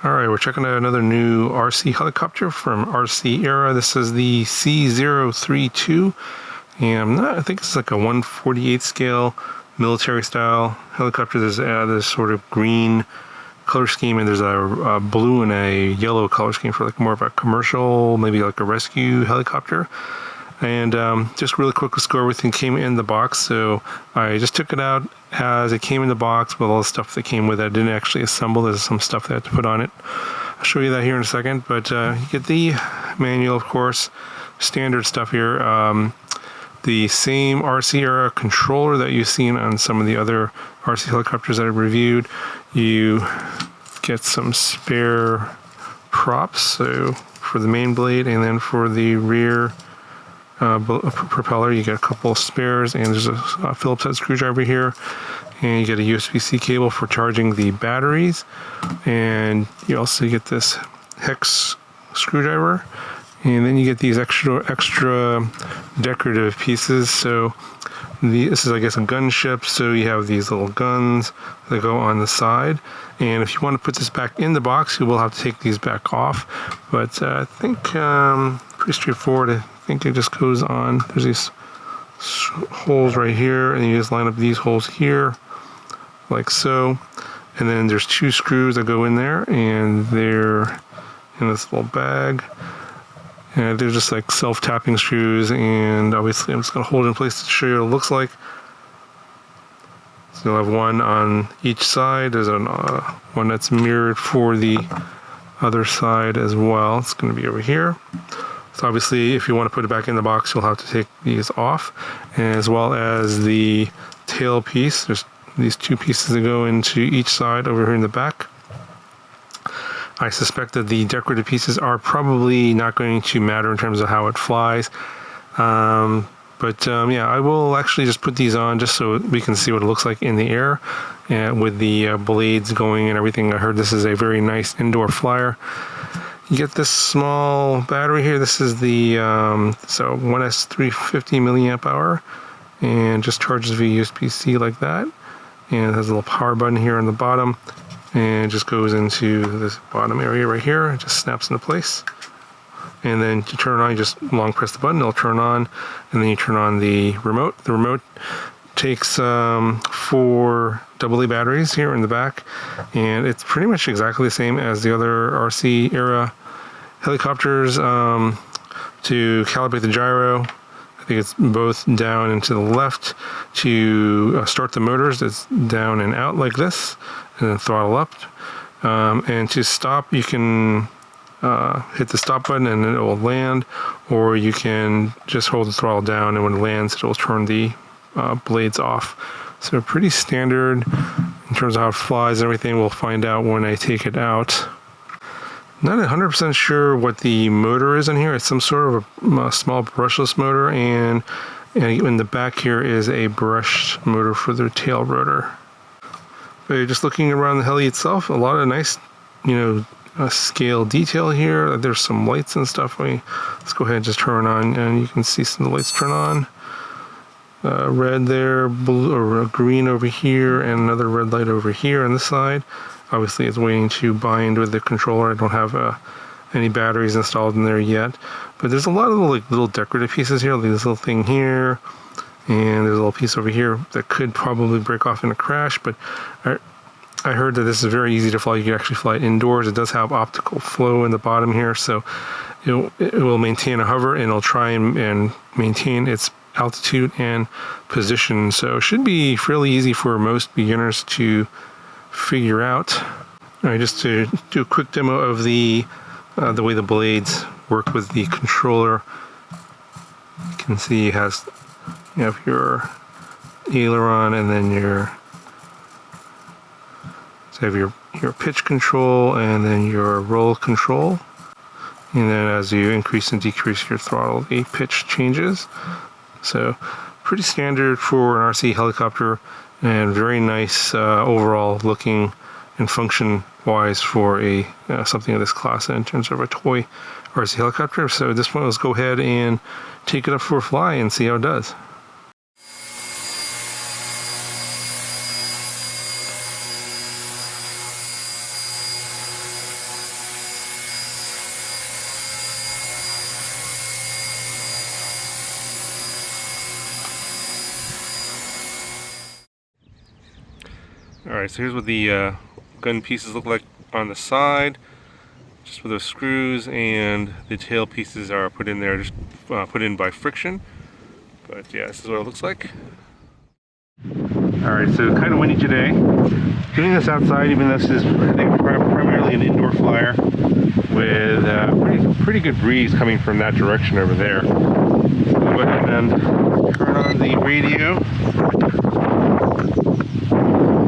Alright, we're checking out another new RC helicopter from RC Era. This is the C032, and I think it's like a 1/48 scale military style helicopter. There's this sort of green color scheme, and there's a blue and a yellow color scheme for like more of a commercial, maybe like a rescue helicopter. And just really quick, let's go over everything came in the box. So I just took it out as it came in the box with all the stuff that came with it. I didn't actually assemble. There's some stuff that I had to put on it. I'll show you that here in a second. But you get the manual, of course, standard stuff here. The same RC Era controller that you've seen on some of the other RC helicopters that I've reviewed. You get some spare props, so for the main blade, and then for the rear propeller you get a couple of spares, and there's a Phillips head screwdriver here, and you get a USB-C cable for charging the batteries, and you also get this hex screwdriver, and then you get these extra decorative pieces. So this is, I guess, a gunship, so you have these little guns that go on the side, and if you want to put this back in the box, you will have to take these back off, but I think pretty straightforward. I think it just goes on. There's these holes right here, and you just line up these holes here like so, and then there's two screws that go in there, and they're in this little bag, and they're just like self-tapping screws, and obviously I'm just going to hold it in place to show you what it looks like. So you'll have one on each side. There's one that's mirrored for the other side as well. It's going to be over here. So obviously, if you want to put it back in the box, you'll have to take these off, as well as the tail piece. There's these two pieces that go into each side over here in the back. I suspect that the decorative pieces are probably not going to matter in terms of how it flies. Yeah, I will actually just put these on just so we can see what it looks like in the air, with the blades going and everything. I heard this is a very nice indoor flyer. You get this small battery here. This is the 1S 350 milliamp hour, and just charges via USB-C like that. And it has a little power button here on the bottom, and it just goes into this bottom area right here. It just snaps into place. And then to turn it on, you just long press the button, it'll turn on, and then you turn on the remote. The remote takes 4 AA batteries here in the back, and it's pretty much exactly the same as the other RC Era helicopters. To calibrate the gyro, I think it's both down and to the left. To start the motors, it's down and out like this, and then throttle up. And to stop, you can hit the stop button and it will land, or you can just hold the throttle down, and when it lands, it will turn the blades off. So pretty standard in terms of how it flies and everything. We'll find out when I take it out. Not 100% sure what the motor is in here. It's some sort of a small brushless motor, and in the back here is a brushed motor for the tail rotor. But just looking around the heli itself, a lot of nice, scale detail here. There's some lights and stuff. Let's go ahead and just turn on, and you can see some of the lights turn on. Red there, blue or green over here, and another red light over here on this side. Obviously, it's waiting to bind with the controller. I don't have any batteries installed in there yet, but there's a lot of little decorative pieces here. Like this little thing here, and there's a little piece over here that could probably break off in a crash. But I heard that this is very easy to fly. You can actually fly it indoors. It does have optical flow in the bottom here, so it will maintain a hover, and it'll try and maintain its altitude and position. So it should be fairly easy for most beginners to figure out. All right, just to do a quick demo of the way the blades work with the controller. You can see you have your aileron, and then you have your pitch control, and then your roll control. And then as you increase and decrease your throttle, the pitch changes. So pretty standard for an RC helicopter, and very nice overall looking and function wise for a something of this class in terms of a toy RC helicopter. So at this point, let's go ahead and take it up for a fly and see how it does. Alright, so here's what the gun pieces look like on the side, just with those screws, and the tail pieces are put in there, just put in by friction. But yeah, this is what it looks like. Alright, so kind of windy today. Doing this outside, even though this is, I think, primarily an indoor flyer, with pretty good breeze coming from that direction over there. So we'll go ahead and turn on the radio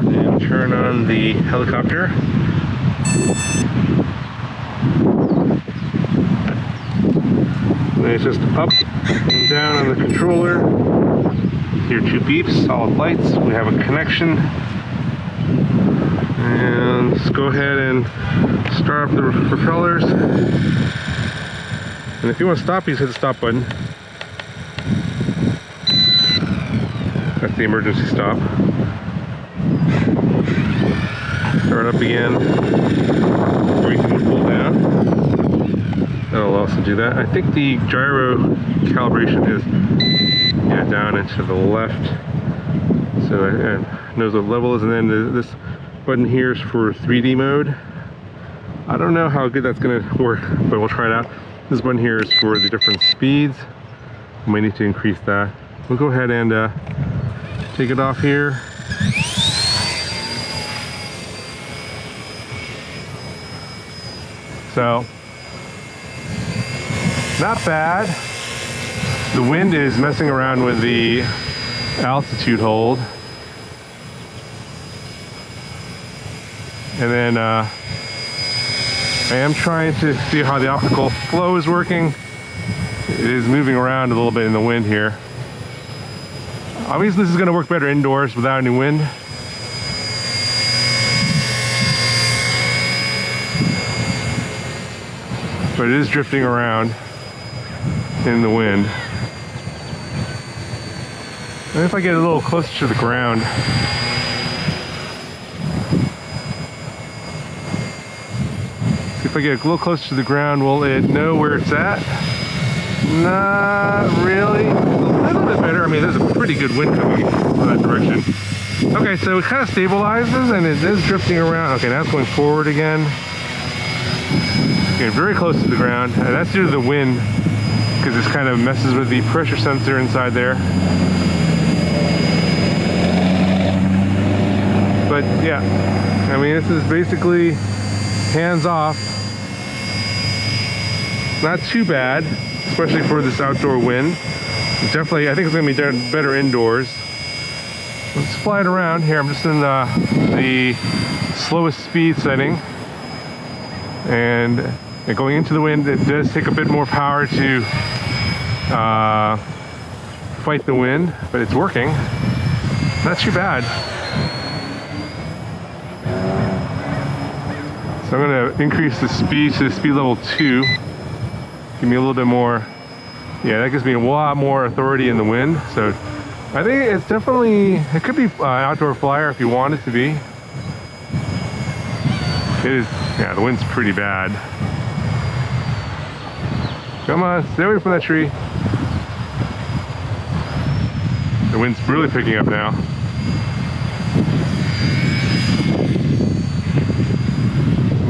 and turn on the helicopter. And it's just up and down on the controller. Here, 2 beeps, solid lights. We have a connection. And let's go ahead and start up the propellers. And if you want to stop, you just hit the stop button. That's the emergency stop. Start up again. Or you can pull down. That'll also do that. I think the gyro calibration is down and to the left. So it knows what level is, and then this button here is for 3D mode. I don't know how good that's going to work, but we'll try it out. This button here is for the different speeds. We might need to increase that. We'll go ahead and take it off here. So, not bad. The wind is messing around with the altitude hold. And then I am trying to see how the optical flow is working. It is moving around a little bit in the wind here. Obviously this is going to work better indoors without any wind. But it is drifting around in the wind. And if I get a little closer to the ground, see if I get a little closer to the ground, will it know where it's at? Not really. A little bit better. I mean, there's a pretty good wind coming from that direction. Okay, so it kind of stabilizes and it is drifting around. Okay, now it's going forward again. Getting very close to the ground. And that's due to the wind, because this kind of messes with the pressure sensor inside there. But yeah, I mean, this is basically hands off. Not too bad, especially for this outdoor wind. Definitely, I think it's going to be better indoors. Let's fly it around here. I'm just in the slowest speed setting. And going into the wind, it does take a bit more power to fight the wind, but it's working. Not too bad. So I'm going to increase the speed to speed level 2. Give me a little bit more. Yeah, that gives me a lot more authority in the wind. So I think it's definitely, it could be an outdoor flyer if you want it to be. It is, yeah, the wind's pretty bad. Come on, stay away from that tree. The wind's really picking up now.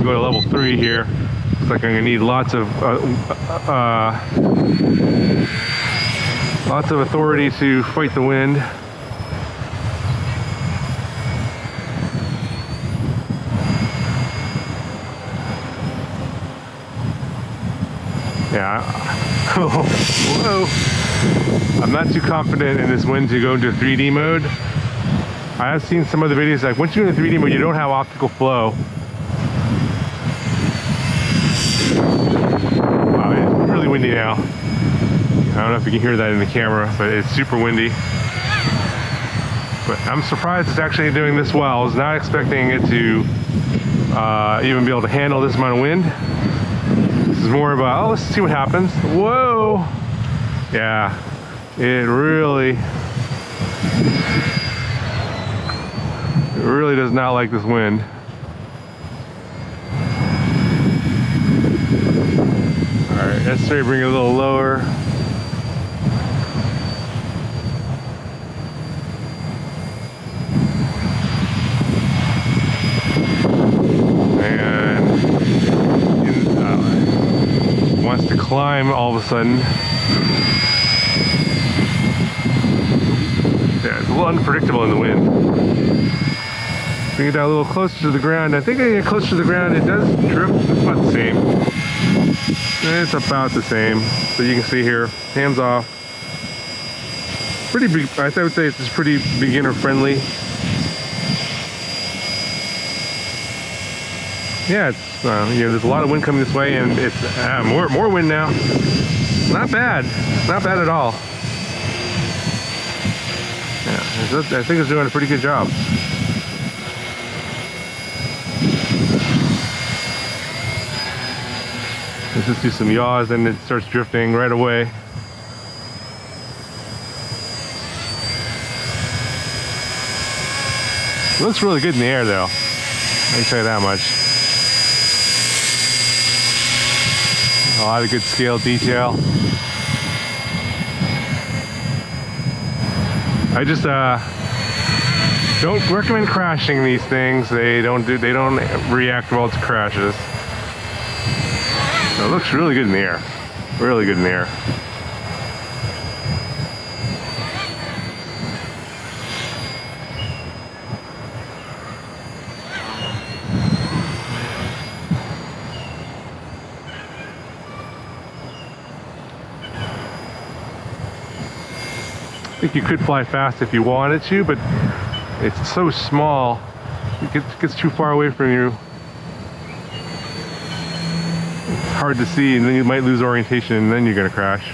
Go to level 3 here. Looks like I'm gonna need lots of authority to fight the wind. Yeah. Whoa. I'm not too confident in this wind to go into 3D mode. I have seen some of the videos like once you're in 3D mode, you don't have optical flow. Wow, it's really windy now. I don't know if you can hear that in the camera, but it's super windy. But I'm surprised it's actually doing this well. I was not expecting it to even be able to handle this amount of wind. This is more about, oh, let's see what happens. Whoa! Yeah, it really does not like this wind. Alright, let's try to bring it a little lower. wants to climb all of a sudden. Yeah, it's a little unpredictable in the wind. Bring it down a little closer to the ground. I think I get closer to the ground, it does drift. It's about the same. It's about the same. So you can see here, hands off. Pretty big. I would say it's pretty beginner friendly. Yeah, it's you know, there's a lot of wind coming this way, and it's more wind now. Not bad, not bad at all. Yeah, I think it's doing a pretty good job. Let's just do some yaws, and it starts drifting right away. It looks really good in the air, though. I can tell you that much. A lot of good scale detail. I just don't recommend crashing these things. They don't react well to crashes. So it looks really good in the air. Really good in the air. I think you could fly fast if you wanted to, but it's so small, it gets too far away from you. It's hard to see, and then you might lose orientation, and then you're going to crash.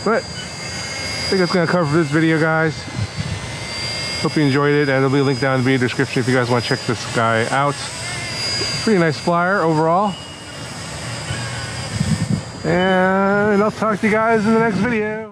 But I think that's going to cover for this video, guys. Hope you enjoyed it, and there'll be a link down in the video description if you guys want to check this guy out. Pretty nice flyer overall. And I'll talk to you guys in the next video.